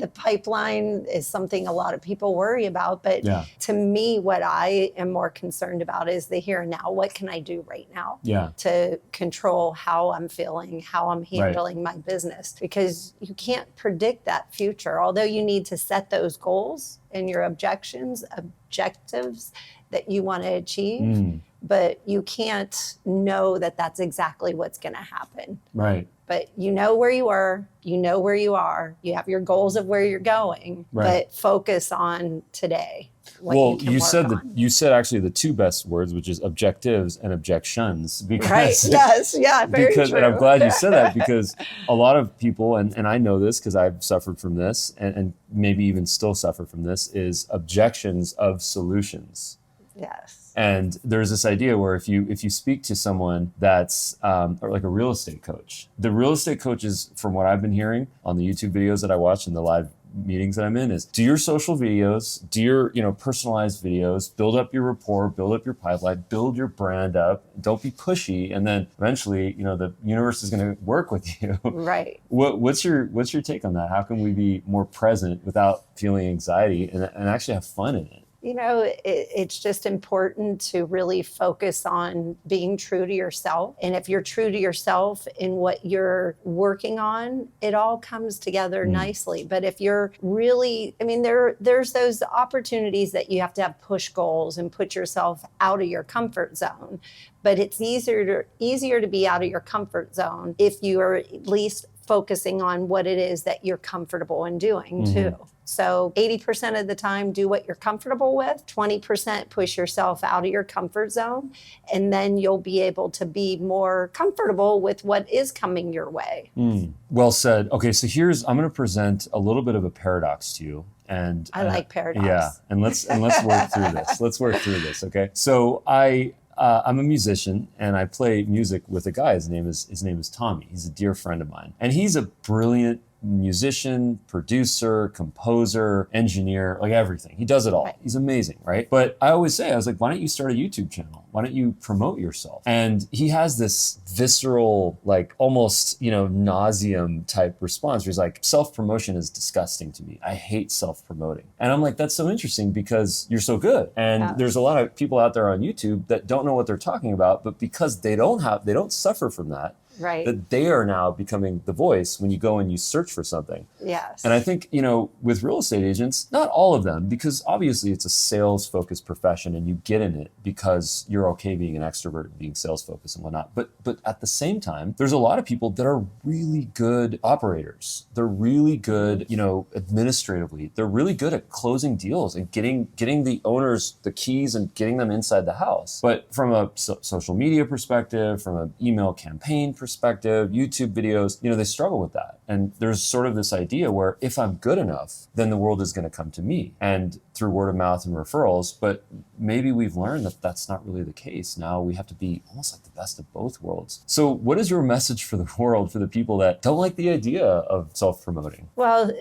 the pipeline is something a lot of people worry about. But to me, what I am more concerned about is the here and now. What can I do right now to control how I'm feeling, how I'm handling my business? Because you can't predict that future. Although you need to set those goals and your objectives that you want to achieve, but you can't know that that's exactly what's going to happen. Right. But you know where you were, you know where you are, you have your goals of where you're going, but focus on today. Well, you said actually the two best words, which is objectives and objections. Because, very true. And I'm glad you said that, because a lot of people, and I know this because I've suffered from this, and maybe even still suffer from this, is objections of solutions. Yes. And there's this idea where if you speak to someone that's or like a real estate coach, the real estate coaches, from what I've been hearing on the YouTube videos that I watch and the live meetings that I'm in, is do your social videos, do your personalized videos, build up your rapport, build up your pipeline, build your brand up, don't be pushy, and then eventually the universe is going to work with you. Right. What's your take on that? How can we be more present without feeling anxiety and actually have fun in it? It's just important to really focus on being true to yourself. And if you're true to yourself in what you're working on, it all comes together nicely. But if you're really, there's those opportunities that you have to have push goals and put yourself out of your comfort zone. But it's easier to be out of your comfort zone if you are at least focusing on what it is that you're comfortable in doing too. So 80% of the time, do what you're comfortable with, 20% push yourself out of your comfort zone, and then you'll be able to be more comfortable with what is coming your way. Well said. Okay, so I'm going to present a little bit of a paradox to you. And I like paradox. Yeah, and let's work through this. Let's work through this, okay? So I'm a musician, and I play music with a guy. His name is Tommy. He's a dear friend of mine, and he's a brilliant musician, producer, composer, engineer, like everything. He does it all. Right. He's amazing, right? But I always say, I was like, why don't you start a YouTube channel? Why don't you promote yourself? And he has this visceral, like almost, nauseum type response where he's like, self-promotion is disgusting to me. I hate self-promoting. And I'm like, that's so interesting because you're so good. And there's a lot of people out there on YouTube that don't know what they're talking about, but because they don't suffer from that, right, that they are now becoming the voice when you go and you search for something. Yes. And I think, with real estate agents, not all of them, because obviously it's a sales-focused profession and you get in it because you're okay being an extrovert and being sales-focused and whatnot. But at the same time, there's a lot of people that are really good operators. They're really good, administratively. They're really good at closing deals and getting the owners the keys and getting them inside the house. But from a social media perspective, from an email campaign perspective, YouTube videos, they struggle with that. And there's sort of this idea where if I'm good enough, then the world is going to come to me, and through word of mouth and referrals. But maybe we've learned that that's not really the case. Now we have to be almost like the best of both worlds. So what is your message for the world, for the people that don't like the idea of self-promoting? Well,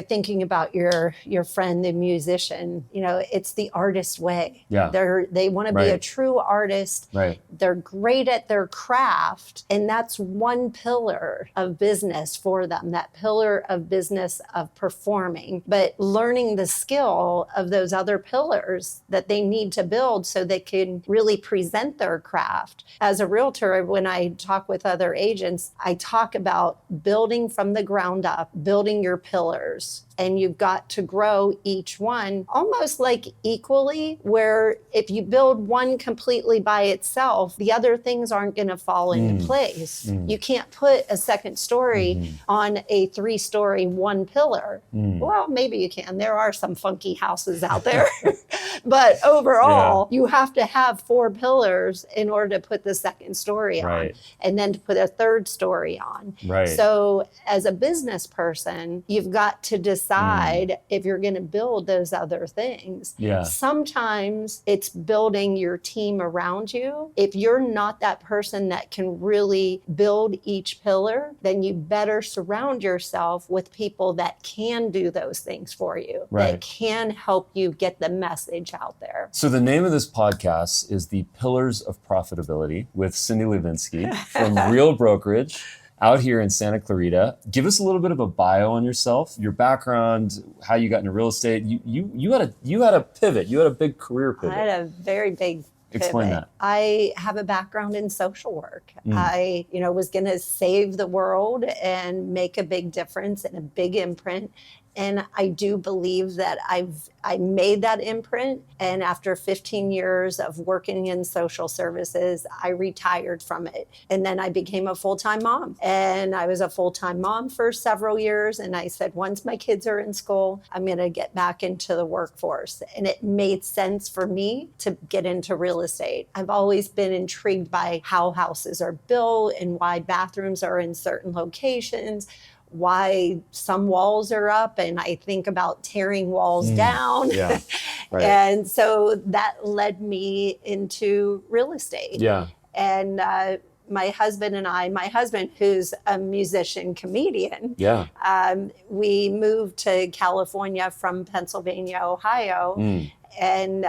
thinking about your friend, the musician, it's the artist way. Yeah. They want to be a true artist. Right. They're great at their craft. And that's one pillar of business for them, that pillar of business of performing, but learning the skill of those other pillars that they need to build so they can really present their craft. As a realtor, when I talk with other agents, I talk about building from the ground up, building your pillars. And you've got to grow each one almost like equally, where if you build one completely by itself, the other things aren't going to fall into place. You can't put a second story on a 3-story one pillar. Well, maybe you can. There are some funky houses out there. But overall, you have to have 4 pillars in order to put the second story on, and then to put a third story on. Right. So as a business person, you've got to decide if you're going to build those other things. Yeah. Sometimes it's building your team around you. If you're not that person that can really build each pillar, then you better surround yourself with people that can do those things for you, that can help you get the message out there. So the name of this podcast is The Pillars of Profitability with Cyndi Lesinski from Real Brokerage. out here in Santa Clarita. Give us a little bit of a bio on yourself, your background, how you got into real estate. You had a pivot. You had a big career pivot. I had a very big pivot. Explain that. I have a background in social work. I, was going to save the world and make a big difference and a big imprint. And I do believe that I made that imprint. And after 15 years of working in social services, I retired from it. And then I became a full-time mom. And I was a full-time mom for several years. And I said, once my kids are in school, I'm going to get back into the workforce. And it made sense for me to get into real estate. I've always been intrigued by how houses are built and why bathrooms are in certain locations, why some walls are up, and I think about tearing walls down. Yeah, right. And so that led me into real estate. Yeah. And my husband, who's a musician comedian, we moved to California from Pennsylvania, Ohio. And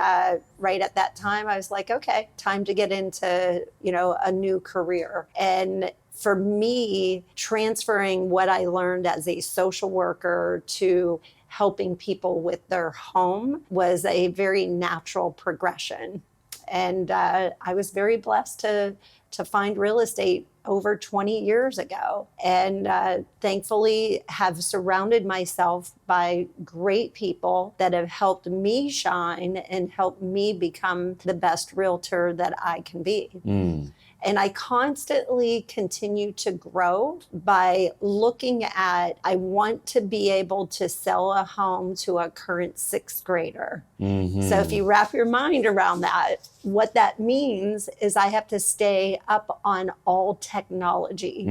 right at that time, I was like, okay, time to get into, a new career. And for me, transferring what I learned as a social worker to helping people with their home was a very natural progression. And I was very blessed to find real estate over 20 years ago. And thankfully have surrounded myself by great people that have helped me shine and helped me become the best realtor that I can be. And I constantly continue to grow by looking at, I want to be able to sell a home to a current sixth grader. So if you wrap your mind around that, what that means is I have to stay up on all technology.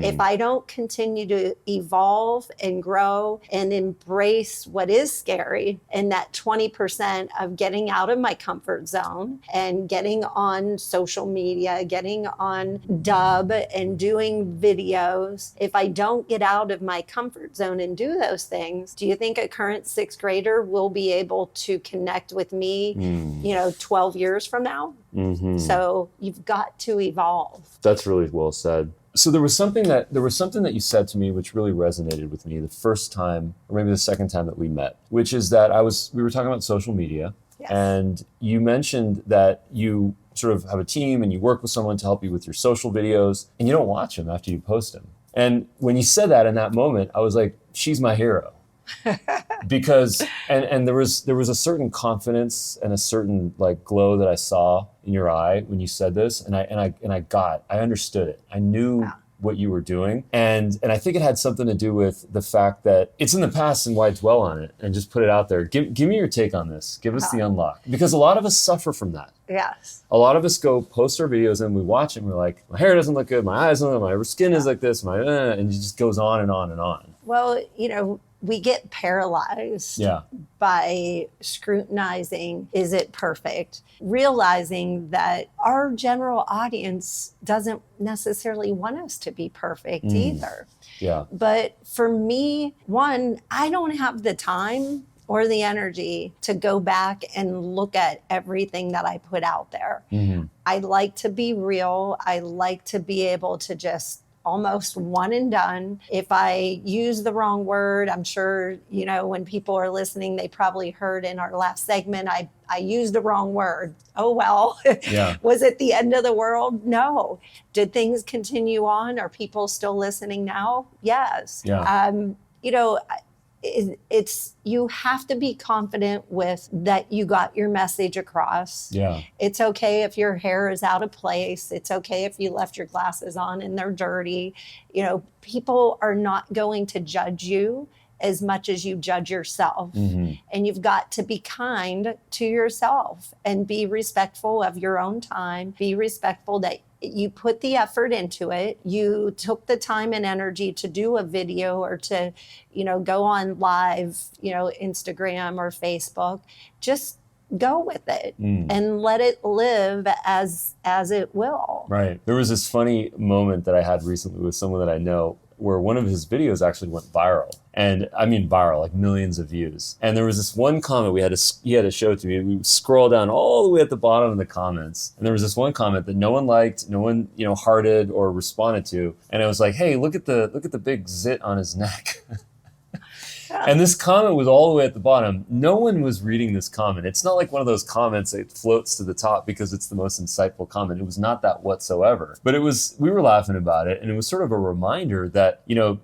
If I don't continue to evolve and grow and embrace what is scary, and that 20% of getting out of my comfort zone and getting on social media, getting on Dubb and doing videos, if I don't get out of my comfort zone and do those things, do you think a current sixth grader will be able to connect with me, 12 years from now? So you've got to evolve. That's really well said. So there was something that you said to me which really resonated with me the first time, or maybe the second time that we met, which is that we were talking about social media. Yes. And you mentioned that you sort of have a team and you work with someone to help you with your social videos, and you don't watch them after you post them. And when you said that in that moment, I was like, she's my hero. Because and there was a certain confidence and a certain glow that I saw in your eye when you said this, and I understood it. I knew what you were doing, and I think it had something to do with the fact that it's in the past and why dwell on it and just put it out there. Give me your take on this. Give us the unlock, because a lot of us suffer from that. Yes. A lot of us go post our videos and we watch it and we're like, my hair doesn't look good, my eyes don't look good, my skin is like this, and it just goes on and on and on. Well, we get paralyzed by scrutinizing, is it perfect? Realizing that our general audience doesn't necessarily want us to be perfect either. Yeah. But for me, one, I don't have the time or the energy to go back and look at everything that I put out there. I like to be real. I like to be able to just almost one and done. If I use the wrong word, I'm sure, when people are listening, they probably heard in our last segment, I used the wrong word. Oh, well, Was it the end of the world? No. Did things continue on? Are people still listening now? Yes. Yeah. It's you have to be confident with that you got your message across. Yeah. It's okay if your hair is out of place. It's okay if you left your glasses on and they're dirty. People are not going to judge you as much as you judge yourself. And you've got to be kind to yourself and be respectful of your own time. Be respectful that you put the effort into it. You took the time and energy to do a video or to, go on live, Instagram or Facebook. Just go with it and let it live as it will. Right. There was this funny moment that I had recently with someone that I know where one of his videos actually went viral. And I mean viral, like millions of views. And there was this one comment he had to show it to me. We scroll down all the way at the bottom of the comments. And there was this one comment that no one liked, no one, hearted or responded to. And it was like, hey, look at the big zit on his neck. And this comment was all the way at the bottom. No one was reading this comment. It's not like one of those comments that floats to the top because it's the most insightful comment. It was not that whatsoever. But we were laughing about it, and it was sort of a reminder that, you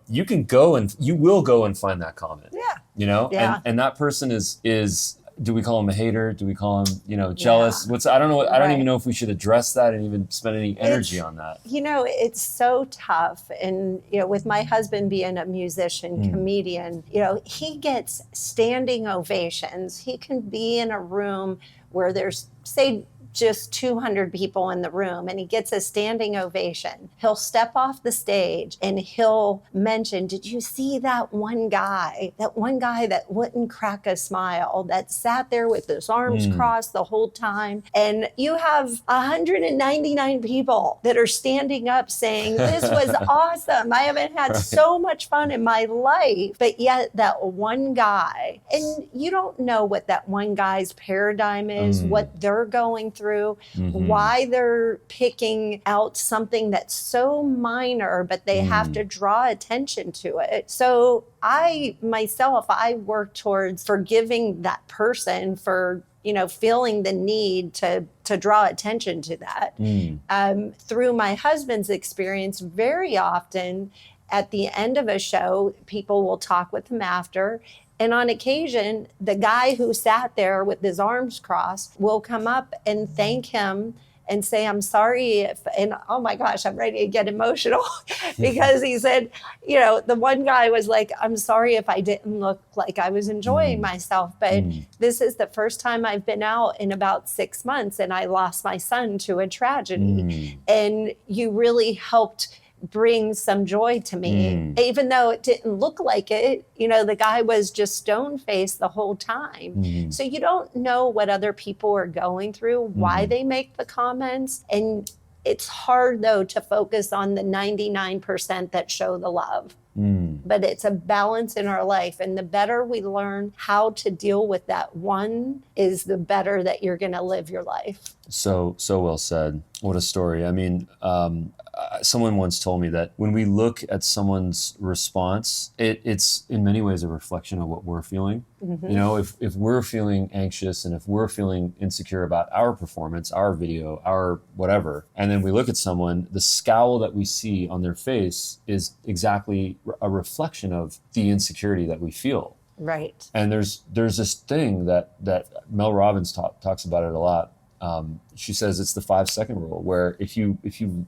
will go and find that comment. Yeah. Yeah. And that person is do we call him a hater? Do we call him, jealous? I don't know. I don't even know if we should address that and even spend any energy on that. It's so tough. And, with my husband being a musician, comedian, he gets standing ovations. He can be in a room where there's, say, just 200 people in the room, and he gets a standing ovation. He'll step off the stage and he'll mention, did you see that one guy that wouldn't crack a smile, that sat there with his arms crossed the whole time? And you have 199 people that are standing up saying, this was awesome. I haven't had so much fun in my life. But yet that one guy, and you don't know what that one guy's paradigm is, what they're going through, why they're picking out something that's so minor, but they have to draw attention to it. So I work towards forgiving that person for, feeling the need to draw attention to that. Through my husband's experience, very often at the end of a show, people will talk with him after. And on occasion, the guy who sat there with his arms crossed will come up and thank him and say, I'm sorry and oh my gosh, I'm ready to get emotional because he said, the one guy was like, I'm sorry if I didn't look like I was enjoying myself, but this is the first time I've been out in about 6 months and I lost my son to a tragedy. And you really helped bring some joy to me, even though it didn't look like it. The guy was just stone-faced the whole time. So you don't know what other people are going through, why they make the comments. And it's hard, though, to focus on the 99% that show the love. But it's a balance in our life. And the better we learn how to deal with that one is the better that you're going to live your life. So well said. What a story. I mean, someone once told me that when we look at someone's response, it's in many ways a reflection of what we're feeling. If we're feeling anxious and if we're feeling insecure about our performance, our video, our whatever, and then we look at someone, the scowl that we see on their face is exactly a reflection of the insecurity that we feel. Right. And there's this thing that Mel Robbins talks about it a lot. She says it's the 5-second rule, where if you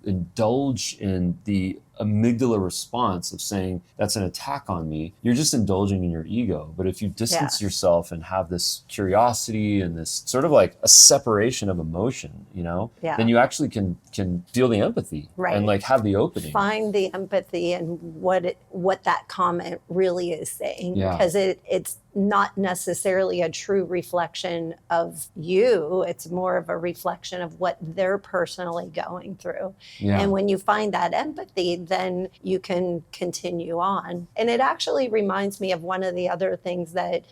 indulge in the amygdala response of saying that's an attack on me, you're just indulging in your ego. But if you distance yourself and have this curiosity and this sort of like a separation of emotion, then you actually can feel the empathy and like have the opening. Find the empathy and what that comment really is saying, because it's not necessarily a true reflection of you. It's more of a reflection of what they're personally going through. And when you find that empathy, then you can continue on. And it actually reminds me of one of the other things that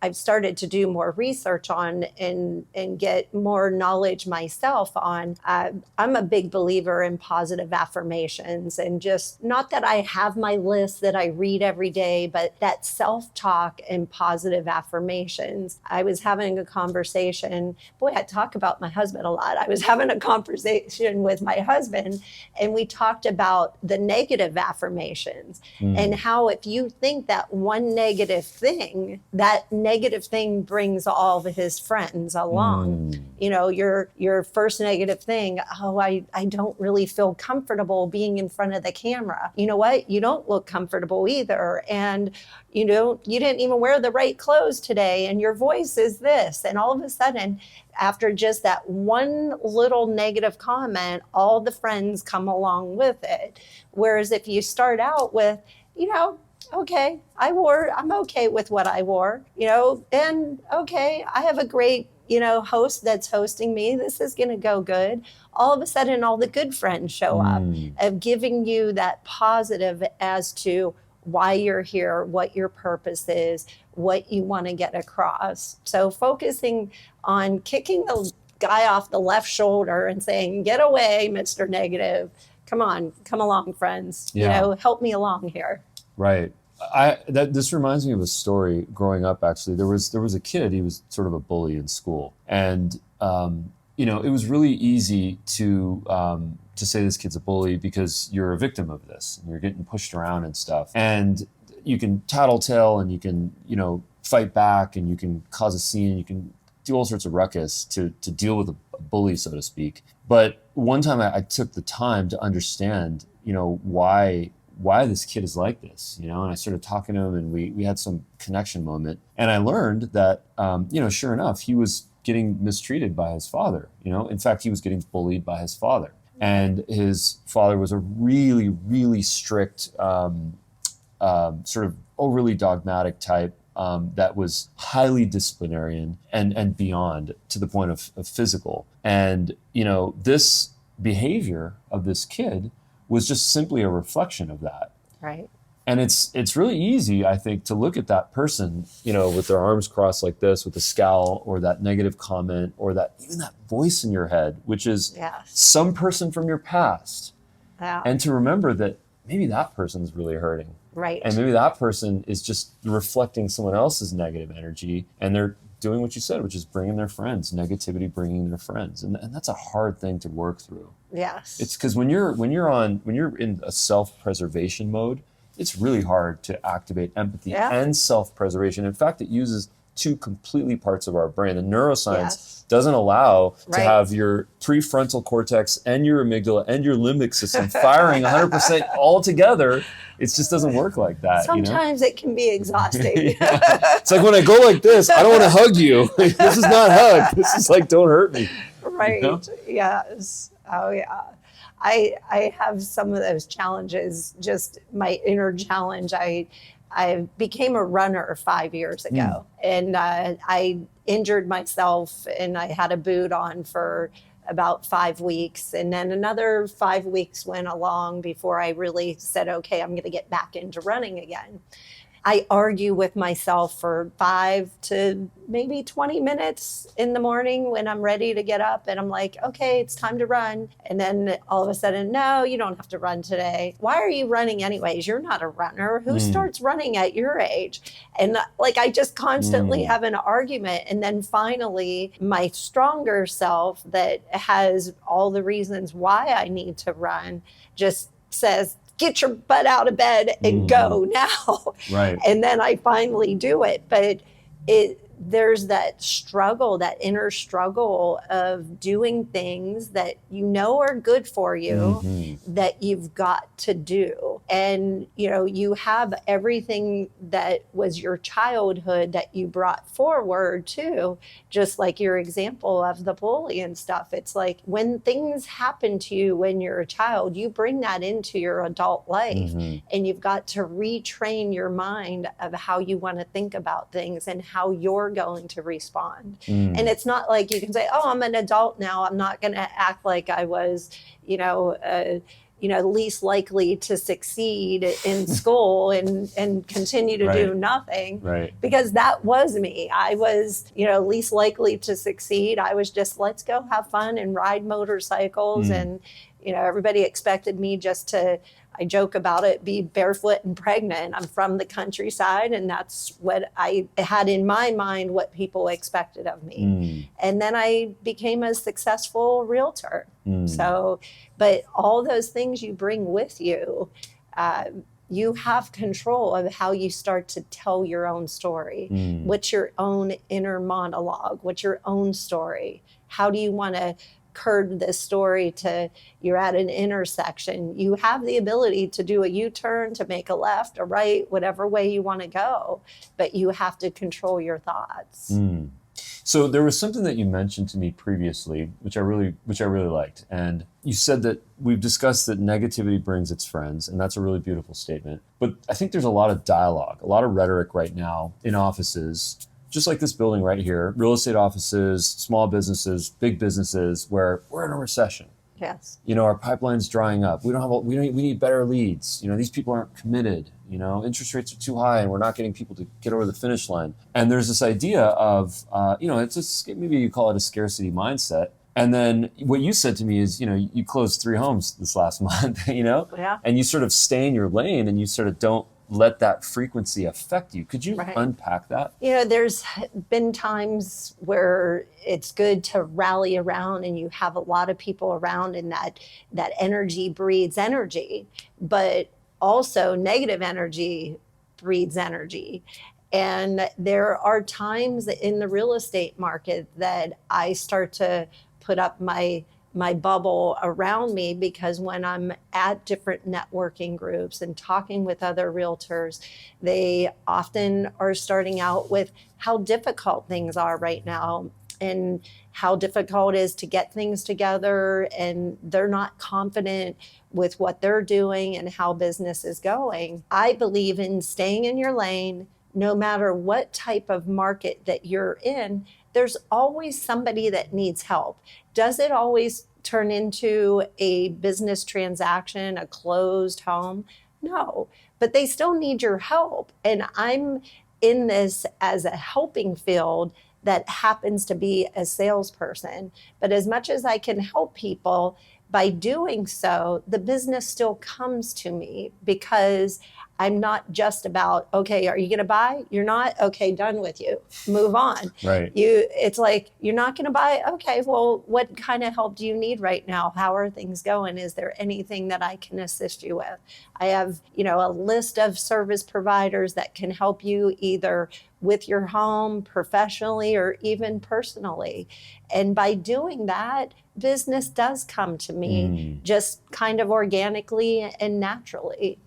I've started to do more research on and get more knowledge myself on. I'm a big believer in positive affirmations, and just not that I have my list that I read every day, but that self-talk and positive affirmations. I was having a conversation, I talk about my husband a lot. I was having a conversation with my husband, and we talked about the negative affirmations and how if you think that one negative thing, that negative thing brings all of his friends along. Your first negative thing, I don't really feel comfortable being in front of the camera. You know what? You don't look comfortable either. And you didn't even wear the right clothes today, and your voice is this. And all of a sudden, after just that one little negative comment, all the friends come along with it. Whereas if you start out with, okay, I'm okay with what I wore, and okay, I have a great, host that's hosting me. This is going to go good. All of a sudden, all the good friends show up of giving you that positive as to why you're here, what your purpose is, what you want to get across. So focusing on kicking the guy off the left shoulder and saying, get away, Mr. Negative. Come on, come along, friends. Yeah. Help me along here. Right. This reminds me of a story growing up, actually. There was a kid, he was sort of a bully in school. And, it was really easy to say this kid's a bully because you're a victim of this and you're getting pushed around and stuff. And you can tattletale and you can, fight back and you can cause a scene. You can do all sorts of ruckus to deal with a bully, so to speak. But one time I took the time to understand, why this kid is like this, and I started talking to him and we had some connection moment. And I learned that, sure enough, he was getting mistreated by his father. In fact, he was getting bullied by his father. And his father was a really, really strict, sort of overly dogmatic type that was highly disciplinarian and beyond, to the point of physical. And, this behavior of this kid was just simply a reflection of that. Right. And it's really easy, I think, to look at that person, with their arms crossed like this, with a scowl, or that negative comment, or even that voice in your head, which is some person from your past. Yeah. And to remember that maybe that person's really hurting. Right. And maybe that person is just reflecting someone else's negative energy, and they're doing what you said, which is bringing their friends, negativity bringing their friends. And that's a hard thing to work through. Yes. It's because when you're in a self-preservation mode, it's really hard to activate empathy and self-preservation. In fact, it uses two completely parts of our brain. The neuroscience doesn't allow to have your prefrontal cortex and your amygdala and your limbic system firing 100% all together. It just doesn't work like that. Sometimes it can be exhausting. It's like when I go like this, I don't want to hug you. This is not hug. This is like, don't hurt me. Right. Yes. Oh, yeah. I have some of those challenges, just my inner challenge. I became a runner 5 years ago, and I injured myself, and I had a boot on for about 5 weeks. And then another 5 weeks went along before I really said, okay, I'm going to get back into running again. I argue with myself for 5 to maybe 20 minutes in the morning when I'm ready to get up, and I'm like, okay, it's time to run. And then all of a sudden, no, you don't have to run today. Why are you running anyways? You're not a runner. Who starts running at your age? And I just constantly have an argument. And then finally, my stronger self that has all the reasons why I need to run just says, get your butt out of bed and go now. Right. And then I finally do it. But there's that struggle, that inner struggle of doing things that are good for you, that you've got to do. And, you have everything that was your childhood that you brought forward too, just like your example of the bully and stuff. It's like when things happen to you when you're a child, you bring that into your adult life, and you've got to retrain your mind of how you want to think about things and how you're going to respond. And it's not like you can say, oh, I'm an adult now, I'm not going to act like I was, least likely to succeed in school and continue to do nothing. Right. Because that was me. I was, least likely to succeed. I was just, let's go have fun and ride motorcycles. And, everybody expected me just to, I joke about it, be barefoot and pregnant. I'm from the countryside, and that's what I had in my mind, what people expected of me. And then I became a successful realtor. So, but all those things you bring with you, you have control of how you start to tell your own story. What's your own inner monologue? What's your own story? How do you want to curve this story to, you're at an intersection, you have the ability to do a U-turn, to make a left, a right, whatever way you want to go, but you have to control your thoughts. So there was something that you mentioned to me previously, which I really liked. And you said that we've discussed that negativity brings its friends, and that's a really beautiful statement. But I think there's a lot of dialogue, a lot of rhetoric right now in offices, just like this building right here, real estate offices, small businesses, big businesses, where we're in a recession. Yes. Our pipeline's drying up. We need better leads. These people aren't committed. Interest rates are too high and we're not getting people to get over the finish line. And there's this idea of, maybe you call it a scarcity mindset. And then what you said to me is, you closed 3 homes this last month, Yeah. and you sort of stay in your lane and you sort of don't let that frequency affect you. Could you unpack that? There's been times where it's good to rally around and you have a lot of people around, and that energy breeds energy, but also negative energy breeds energy. And there are times in the real estate market that I start to put up my bubble around me, because when I'm at different networking groups and talking with other realtors, they often are starting out with how difficult things are right now and how difficult it is to get things together, and they're not confident with what they're doing and how business is going. I believe in staying in your lane. No matter what type of market that you're in, there's always somebody that needs help. Does it always turn into a business transaction, a closed home? No, but they still need your help. And I'm in this as a helping field that happens to be a salesperson. But as much as I can help people, by doing so, the business still comes to me, because I'm not just about, okay, are you going to buy? You're not? Okay, done with you. Move on. Right. It's like, you're not going to buy? Okay, well, what kind of help do you need right now? How are things going? Is there anything that I can assist you with? I have, a list of service providers that can help you either with your home, professionally, or even personally. And by doing that, business does come to me just kind of organically and naturally.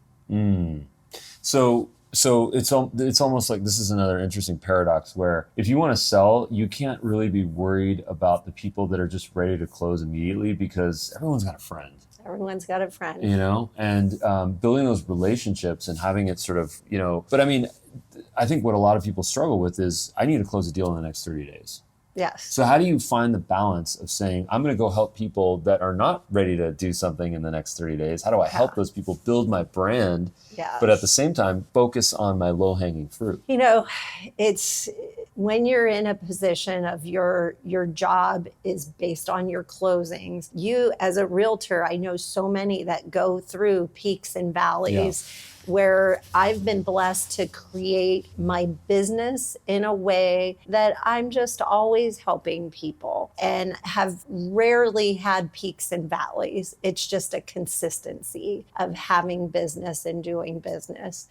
So it's almost like this is another interesting paradox, where if you want to sell, you can't really be worried about the people that are just ready to close immediately, because everyone's got a friend. Everyone's got a friend. And building those relationships and having it sort of, but I mean, I think what a lot of people struggle with is, I need to close a deal in the next 30 days. Yes. So how do you find the balance of saying, I'm going to go help people that are not ready to do something in the next 30 days? How do I help those people build my brand, but at the same time, focus on my low-hanging fruit? It's when you're in a position of your job is based on your closings. You, as a realtor, I know so many that go through peaks and valleys. Yeah. Where I've been blessed to create my business in a way that I'm just always helping people, and have rarely had peaks and valleys. It's just a consistency of having business and doing business.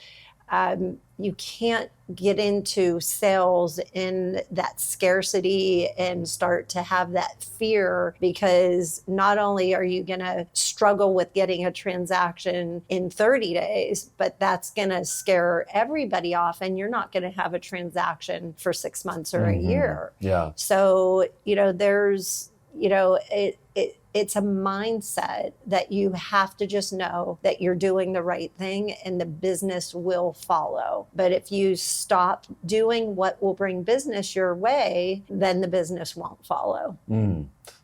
You can't get into sales in that scarcity and start to have that fear, because not only are you going to struggle with getting a transaction in 30 days, but that's going to scare everybody off, and you're not going to have a transaction for 6 months or a year. Yeah. So, there's, it's a mindset that you have to just know that you're doing the right thing and the business will follow. But if you stop doing what will bring business your way, then the business won't follow.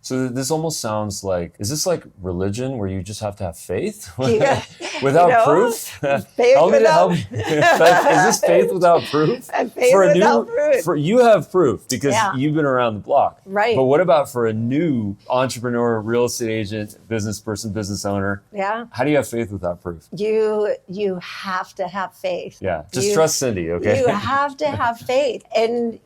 So this almost sounds like, is this like religion where you just have to have faith without proof? Faith without is this faith without proof? Faith without proof. You have proof because you've been around the block. Right. But what about for a new entrepreneur, real estate agent, business person, business owner? Yeah. How do you have faith without proof? You have to have faith. Yeah. Just trust Cyndi, okay? You have to have faith. And,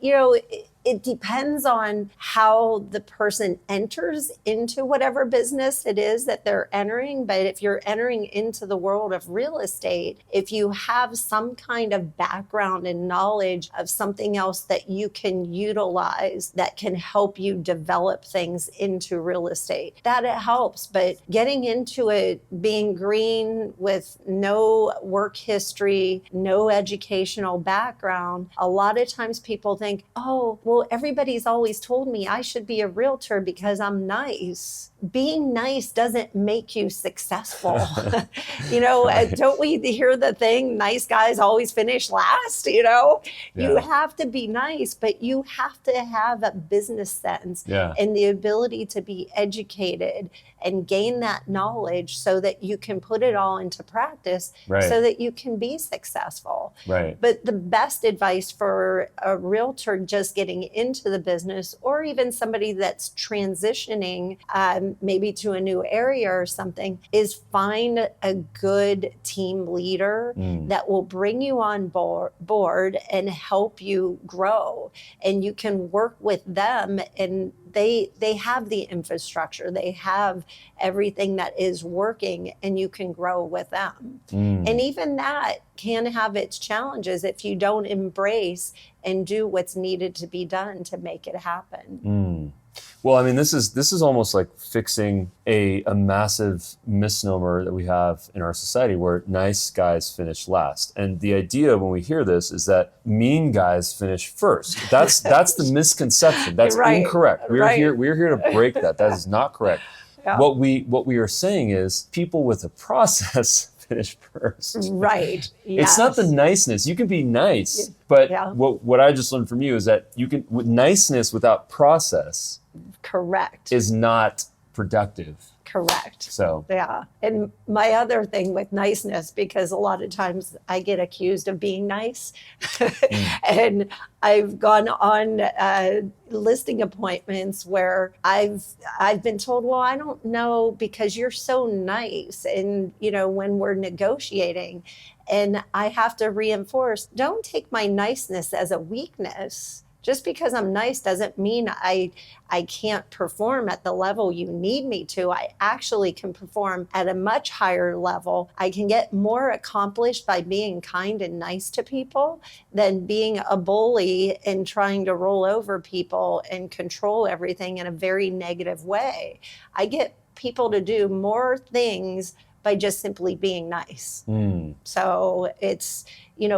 it depends on how the person enters into whatever business it is that they're entering. But if you're entering into the world of real estate, if you have some kind of background and knowledge of something else that you can utilize that can help you develop things into real estate, that it helps. But getting into it, being green with no work history, no educational background, a lot of times people think, oh, well, well, everybody's always told me I should be a realtor because I'm nice. Being nice doesn't make you successful. Right. Don't we hear the thing, nice guys always finish last? You Yeah. have to be nice, but you have to have a business sense Yeah. and the ability to be educated and gain that knowledge so that you can put it all into practice Right. so that you can be successful. Right. But the best advice for a realtor just getting into the business, or even somebody that's transitioning maybe to a new area or something, is find a good team leader that will bring you on board and help you grow. And you can work with them, and they have the infrastructure, they have everything that is working, and you can grow with them. And even that can have its challenges if you don't embrace and do what's needed to be done to make it happen. Well, I mean, this is almost like fixing a massive misnomer that we have in our society where nice guys finish last. And the idea when we hear this is that mean guys finish first. That's the misconception. That's Right. incorrect. We're Right. here to break that. That is not correct. Yeah. What we are saying is people with a process finish first. Right. It's not the niceness. You can be nice, but Yeah. what I just learned from you is that you can, with niceness without process Correct. is not productive. Correct. So Yeah. And my other thing with niceness, because a lot of times I get accused of being nice, and I've gone on listing appointments where I've been told, well, I don't know because you're so nice. And, when we're negotiating, and I have to reinforce, don't take my niceness as a weakness. Just because I'm nice doesn't mean I can't perform at the level you need me to. I actually can perform at a much higher level. I can get more accomplished by being kind and nice to people than being a bully and trying to roll over people and control everything in a very negative way. I get people to do more things by just simply being nice. So it's,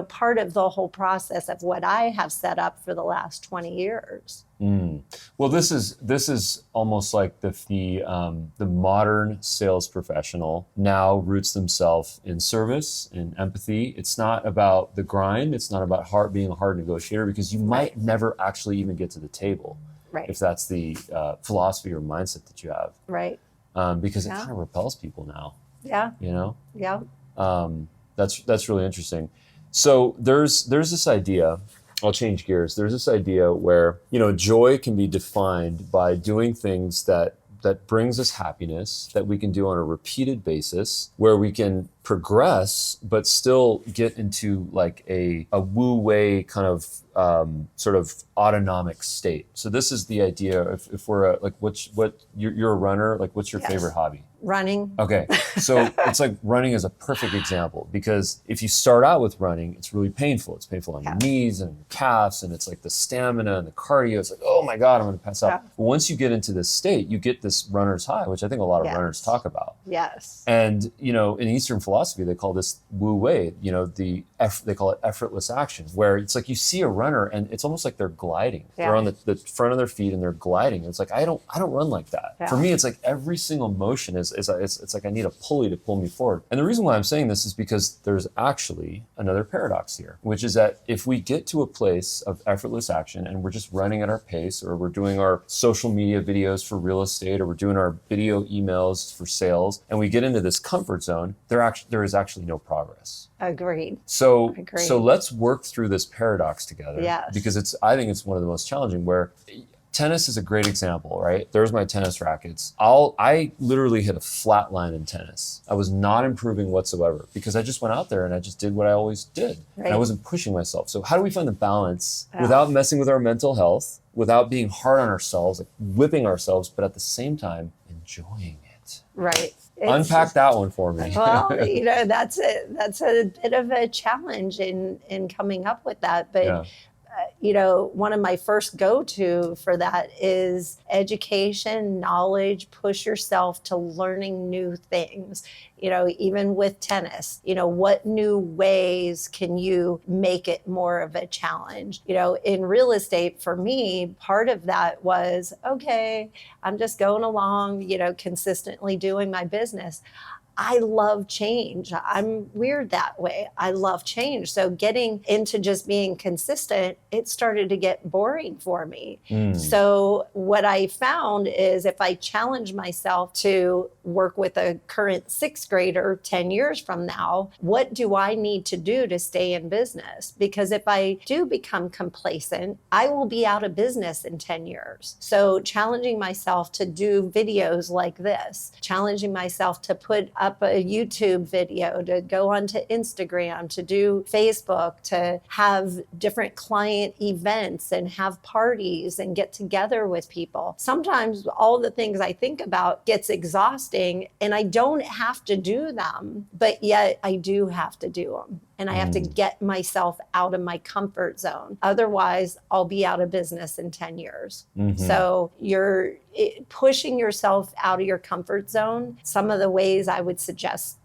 part of the whole process of what I have set up for the last 20 years. Well, this is almost like the modern sales professional now roots themselves in service, in empathy. It's not about the grind. It's not about being a hard negotiator, because you might never actually even get to the table. Right. If that's the philosophy or mindset that you have. Right. Because it kind of repels people now. Yeah. Yeah. That's really interesting. So there's this idea, I'll change gears. There's this idea where, joy can be defined by doing things that brings us happiness, that we can do on a repeated basis, where we can progress, but still get into like a wu-wei kind of sort of autonomic state. So this is the idea. If we're you're a runner, like what's your favorite hobby? Running. Okay, so it's like running is a perfect example, because if you start out with running, it's really painful. It's painful on your knees and your calves, and it's like the stamina and the cardio. It's like, oh my God, I'm going to pass out. But once you get into this state, you get this runner's high, which I think a lot of runners talk about. Yes. And, in Eastern philosophy, they call this Wu Wei, they call it effortless action, where it's like you see a runner and it's almost like they're gliding. Yeah. They're on the front of their feet and they're gliding. It's like, I don't run like that. Yeah. For me, it's like every single motion it's like I need a pulley to pull me forward. And the reason why I'm saying this is because there's actually another paradox here, which is that if we get to a place of effortless action and we're just running at our pace, or we're doing our social media videos for real estate, or we're doing our video emails for sales, and we get into this comfort zone, there is actually no progress. Agreed. So Agreed. So let's work through this paradox together. Yes. Because I think it's one of the most challenging, where tennis is a great example, right? There's my tennis rackets. I literally hit a flat line in tennis. I was not improving whatsoever, because I just went out there and I just did what I always did. Right. And I wasn't pushing myself. So how do we find the balance without messing with our mental health, without being hard on ourselves, like whipping ourselves, but at the same time enjoying it? Right. Unpack that one for me. Well, that's a bit of a challenge in coming up with that. But one of my first go-to for that is education, knowledge, push yourself to learning new things. Even with tennis, what new ways can you make it more of a challenge? In real estate, for me, part of that was, okay, I'm just going along, consistently doing my business. I love change. I'm weird that way. I love change. So getting into just being consistent, it started to get boring for me. So what I found is if I challenge myself to work with a current sixth grader 10 years from now, what do I need to do to stay in business? Because if I do become complacent, I will be out of business in 10 years. So challenging myself to do videos like this, challenging myself to put up a YouTube video, to go onto Instagram, to do Facebook, to have different client events and have parties and get together with people. Sometimes all the things I think about gets exhausting and I don't have to do them, but yet I do have to do them. And I have to get myself out of my comfort zone. Otherwise, I'll be out of business in 10 years. So you're pushing yourself out of your comfort zone. Some of the ways I would suggest,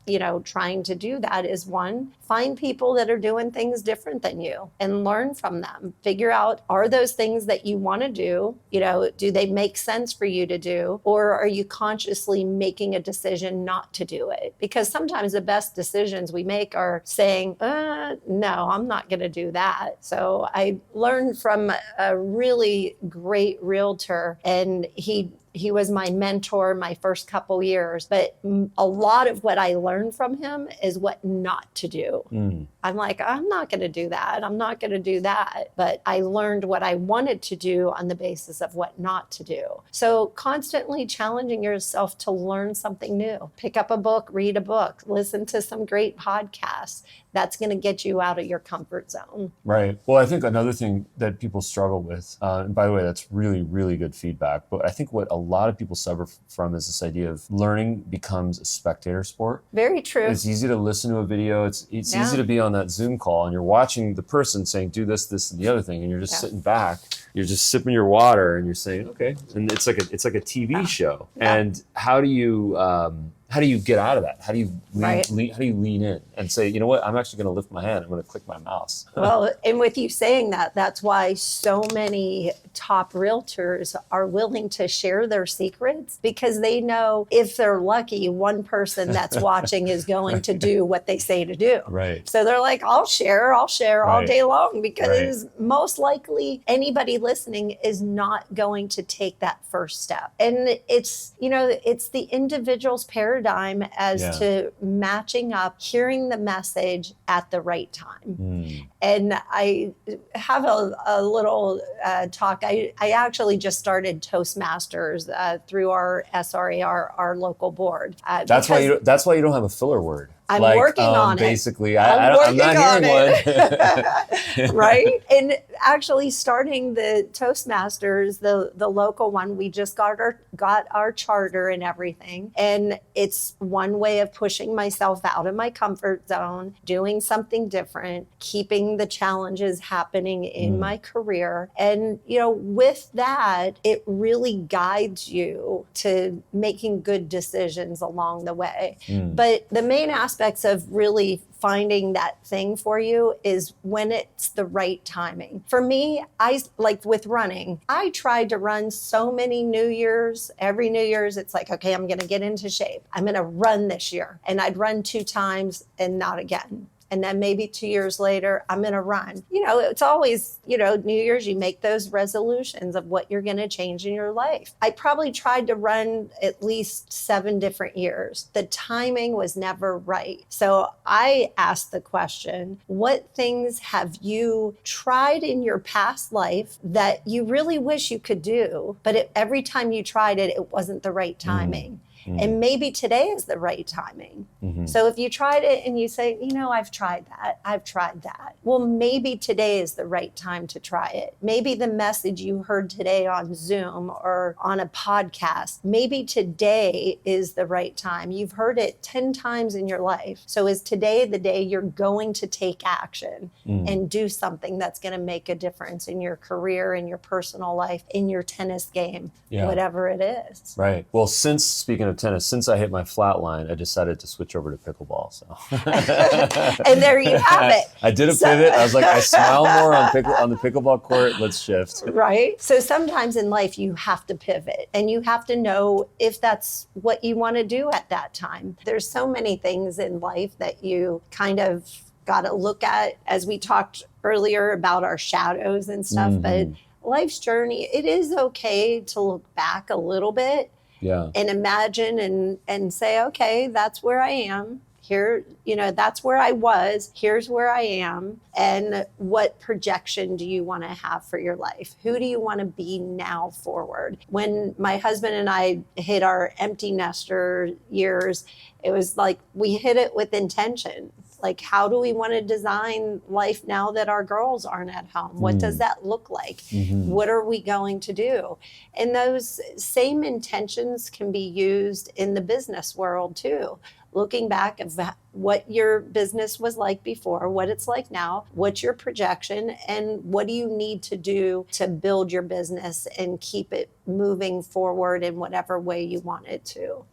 trying to do that is one, find people that are doing things different than you and learn from them. Figure out, are those things that you want to do? Do they make sense for you to do? Or are you consciously making a decision not to do it? Because sometimes the best decisions we make are saying, no, I'm not going to do that. So I learned from a really great realtor, and he was my mentor my first couple years, but a lot of what I learned from him is what not to do. I'm like, I'm not going to do that. I'm not going to do that. But I learned what I wanted to do on the basis of what not to do. So constantly challenging yourself to learn something new. Pick up a book, read a book, listen to some great podcasts. That's going to get you out of your comfort zone. Right. Well, I think another thing that people struggle with, and by the way, that's really, really good feedback, but I think what a lot of people suffer from is this idea of learning becomes a spectator sport. Very true. It's easy to listen to a video. It's easy to be on that Zoom call and you're watching the person saying, do this, this, and the other thing. And you're just sitting back, you're just sipping your water and you're saying, okay. And it's like a TV show. And how do you get out of that? How do you lean in and say, you know what, I'm actually going to lift my hand. I'm going to click my mouse. Well, and with you saying that, that's why so many top realtors are willing to share their secrets, because they know if they're lucky, one person that's watching is going to do what they say to do. Right. So they're like, I'll share all day long, because most likely anybody listening is not going to take that first step. And it's the individual's paradigm as to matching up, hearing the message at the right time. And I have a little talk. I actually just started Toastmasters through our SRAR, our local board. That's why you don't have a filler word. I'm working on it. Basically, I'm not hearing one. Right? And actually starting the Toastmasters, the local one, we just got our charter and everything. And it's one way of pushing myself out of my comfort zone, doing something different, keeping the challenges happening in my career. And, with that, it really guides you to making good decisions along the way. But the main aspects of really finding that thing for you is when it's the right timing. For me, like with running, I tried to run so many New Year's. Every New Year's, it's like, okay, I'm going to get into shape. I'm going to run this year. And I'd run 2 times and not again. And then maybe 2 years later, I'm going to run. It's always, New Year's, you make those resolutions of what you're going to change in your life. I probably tried to run at least 7 different years. The timing was never right. So I asked the question, what things have you tried in your past life that you really wish you could do, but every time you tried it, it wasn't the right timing? And maybe today is the right timing. So if you tried it and you say, I've tried that. Well, maybe today is the right time to try it. Maybe the message you heard today on Zoom or on a podcast, maybe today is the right time. You've heard it 10 times in your life. So is today the day you're going to take action and do something that's going to make a difference in your career, in your personal life, in your tennis game, whatever it is. Right. Well, speaking of tennis, since I hit my flat line, I decided to switch over to pickleball. So, and there you have it. I did a pivot. I was like, I smile more on the pickleball court. Let's shift. Right. So sometimes in life you have to pivot, and you have to know if that's what you want to do at that time. There's so many things in life that you kind of got to look at, as we talked earlier about our shadows and stuff. But life's journey, it is okay to look back a little bit and imagine and say, okay, that's where I am. Here, that's where I was. Here's where I am. And what projection do you want to have for your life? Who do you want to be now forward? When my husband and I hit our empty nester years, it was like we hit it with intention. Like, how do we want to design life now that our girls aren't at home? What does that look like? What are we going to do? And those same intentions can be used in the business world too. Looking back at what your business was like before, what it's like now, what's your projection, and what do you need to do to build your business and keep it moving forward in whatever way you want it to.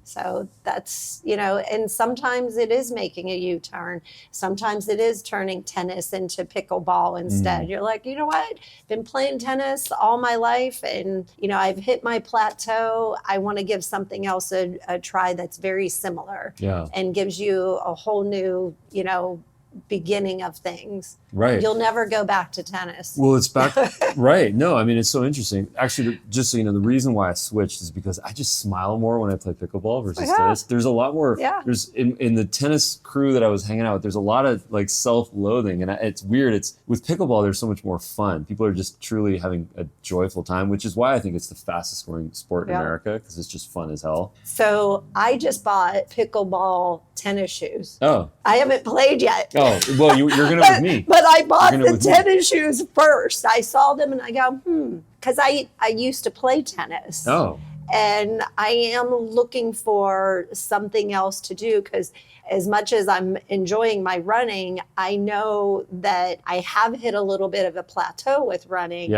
So that's, and sometimes it is making a U-turn. Sometimes it is turning tennis into pickleball instead. You're like, you know what? Been playing tennis all my life, and, I've hit my plateau. I want to give something else a try that's very similar and gives you a whole new, beginning of things. Right. You'll never go back to tennis. Well, it's back. Right. No, I mean, it's so interesting. Actually, just so you know, the reason why I switched is because I just smile more when I play pickleball versus tennis. There's a lot more, there's in the tennis crew that I was hanging out with, there's a lot of like self-loathing, and it's weird. It's with pickleball, there's so much more fun. People are just truly having a joyful time, which is why I think it's the fastest growing sport in America, because it's just fun as hell. So I just bought pickleball tennis shoes. Oh. I haven't played yet. Oh, well, you're going to with me. But I bought the tennis shoes first. I saw them and I go, because I used to play tennis. Oh. And I am looking for something else to do, because as much as I'm enjoying my running, I know that I have hit a little bit of a plateau with running.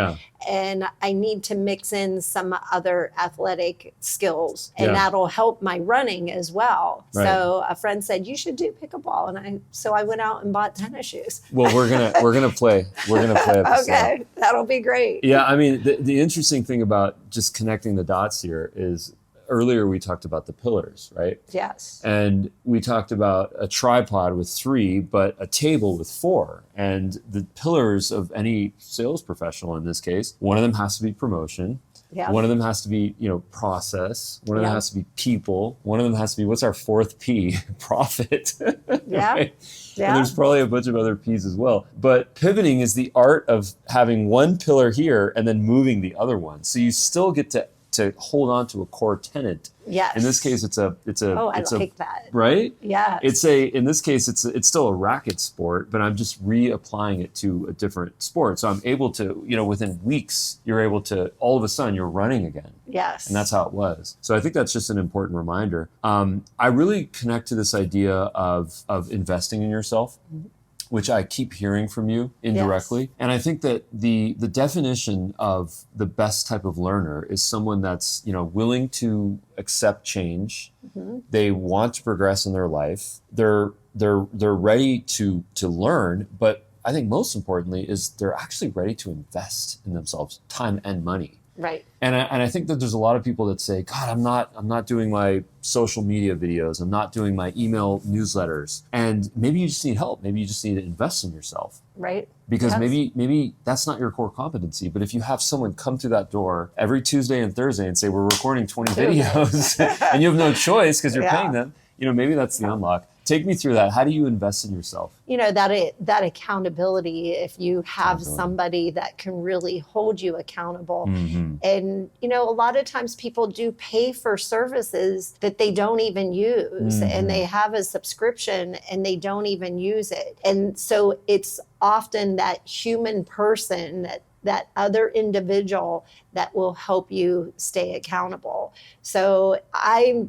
And I need to mix in some other athletic skills, and that'll help my running as well. So a friend said, you should do pickleball. And so I went out and bought tennis shoes. Well, we're gonna play. We're gonna play. Okay, that'll be great. Yeah, I mean, the interesting thing about just connecting the dots here is, earlier we talked about the pillars, right? Yes. And we talked about a tripod with 3, but a table with 4. And the pillars of any sales professional in this case, one of them has to be promotion. One of them has to be, process. One of them has to be people. One of them has to be, what's our 4th P? Profit. Right? And there's probably a bunch of other P's as well. But pivoting is the art of having one pillar here and then moving the other one. So you still get to hold on to a core tenet. Yes. In this case, it's a like that. Right? Yeah. In this case, it's still a racket sport, but I'm just reapplying it to a different sport. So I'm able to, within weeks, you're able to, all of a sudden you're running again. Yes. And that's how it was. So I think that's just an important reminder. I really connect to this idea of investing in yourself, which I keep hearing from you indirectly. Yes. And I think that the definition of the best type of learner is someone that's, willing to accept change. They want to progress in their life. They're ready to learn, but I think most importantly is they're actually ready to invest in themselves, time and money. Right. And I think that there's a lot of people that say, God, I'm not doing my social media videos. I'm not doing my email newsletters. And maybe you just need help. Maybe you just need to invest in yourself. Right. Because maybe that's not your core competency. But if you have someone come through that door every Tuesday and Thursday and say, we're recording 20 videos and you have no choice because you're paying them, maybe that's the unlock. Take me through that. How do you invest in yourself? That accountability, if you have somebody that can really hold you accountable. And, a lot of times people do pay for services that they don't even use, and they have a subscription and they don't even use it. And so it's often that human person, that other individual that will help you stay accountable. So I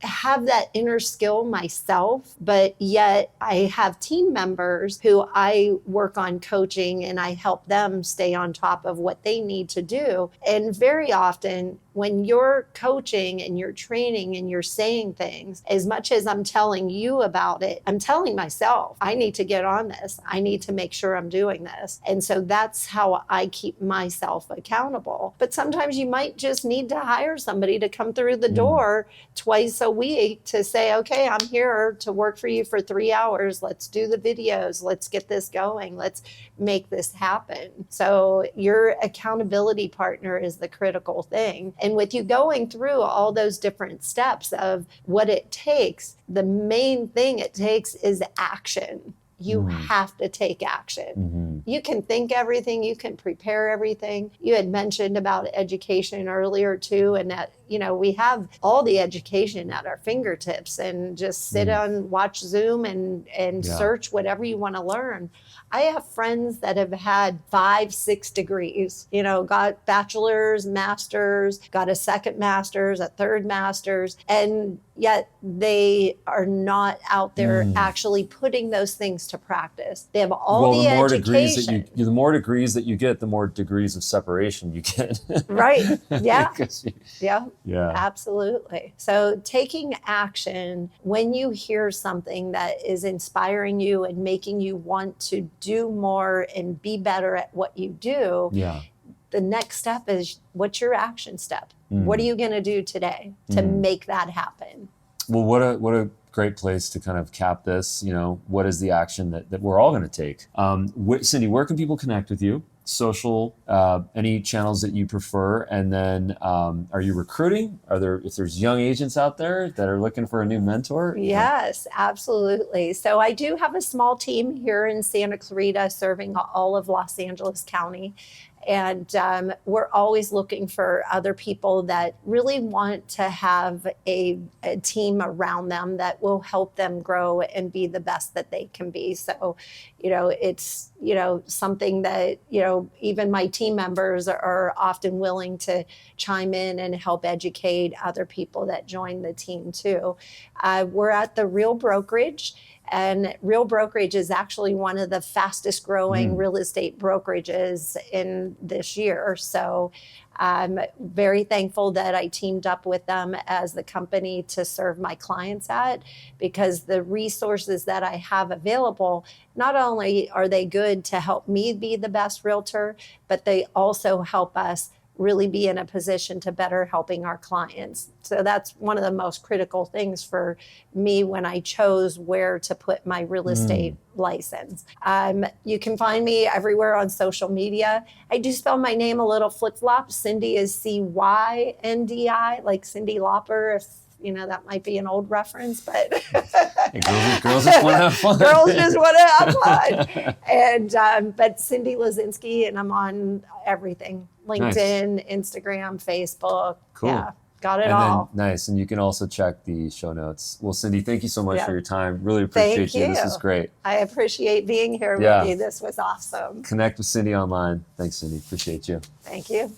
have that inner skill myself, but yet I have team members who I work on coaching, and I help them stay on top of what they need to do. And very often when you're coaching and you're training and you're saying things, as much as I'm telling you about it, I'm telling myself, I need to get on this. I need to make sure I'm doing this. And so that's how I keep myself accountable. But sometimes you might just need to hire somebody to come through the door twice a week to say, okay, I'm here to work for you for 3 hours. Let's do the videos. Let's get this going. Let's make this happen. So your accountability partner is the critical thing. And with you going through all those different steps of what it takes, the main thing it takes is action. You have to take action. You can think everything, you can prepare everything. You had mentioned about education earlier too, and that, we have all the education at our fingertips, and just sit on, watch Zoom and search whatever you want to learn. I have friends that have had 5, 6 degrees, got bachelor's, master's, got a second master's, a third master's, and yet they are not out there actually putting those things to practice. They have all the education. The more degrees that you get, the more degrees of separation you get. Right. Yeah. Yeah. Absolutely. So taking action when you hear something that is inspiring you and making you want to do more and be better at what you do. Yeah. The next step is, what's your action step? What are you going to do today to make that happen? Well, what a great place to kind of cap this. What is the action that we're all going to take? Cyndi, where can people connect with you? Social, any channels that you prefer, and then are you recruiting? If there's young agents out there that are looking for a new mentor? Yes, absolutely. So I do have a small team here in Santa Clarita serving all of Los Angeles County. And we're always looking for other people that really want to have a team around them that will help them grow and be the best that they can be. So, it's, something that, even my team members are often willing to chime in and help educate other people that join the team too. We're at the Real Brokerage. And Real Brokerage is actually one of the fastest growing real estate brokerages in this year. So I'm very thankful that I teamed up with them as the company to serve my clients at, because the resources that I have available, not only are they good to help me be the best realtor, but they also help us really be in a position to better helping our clients. So that's one of the most critical things for me when I chose where to put my real estate license. You can find me everywhere on social media. I do spell my name a little flip-flop. Cyndi is Cyndi, like Cyndi Lauper, if that might be an old reference, but hey, girls just want to have fun. Girls just want to have fun. And but Cyndi Lesinski, and I'm on everything: LinkedIn, Instagram, Facebook. Cool. Yeah, got it all. Nice. And you can also check the show notes. Well, Cyndi, thank you so much for your time. Really appreciate you. This was great. I appreciate being here with you. This was awesome. Connect with Cyndi online. Thanks, Cyndi. Appreciate you. Thank you.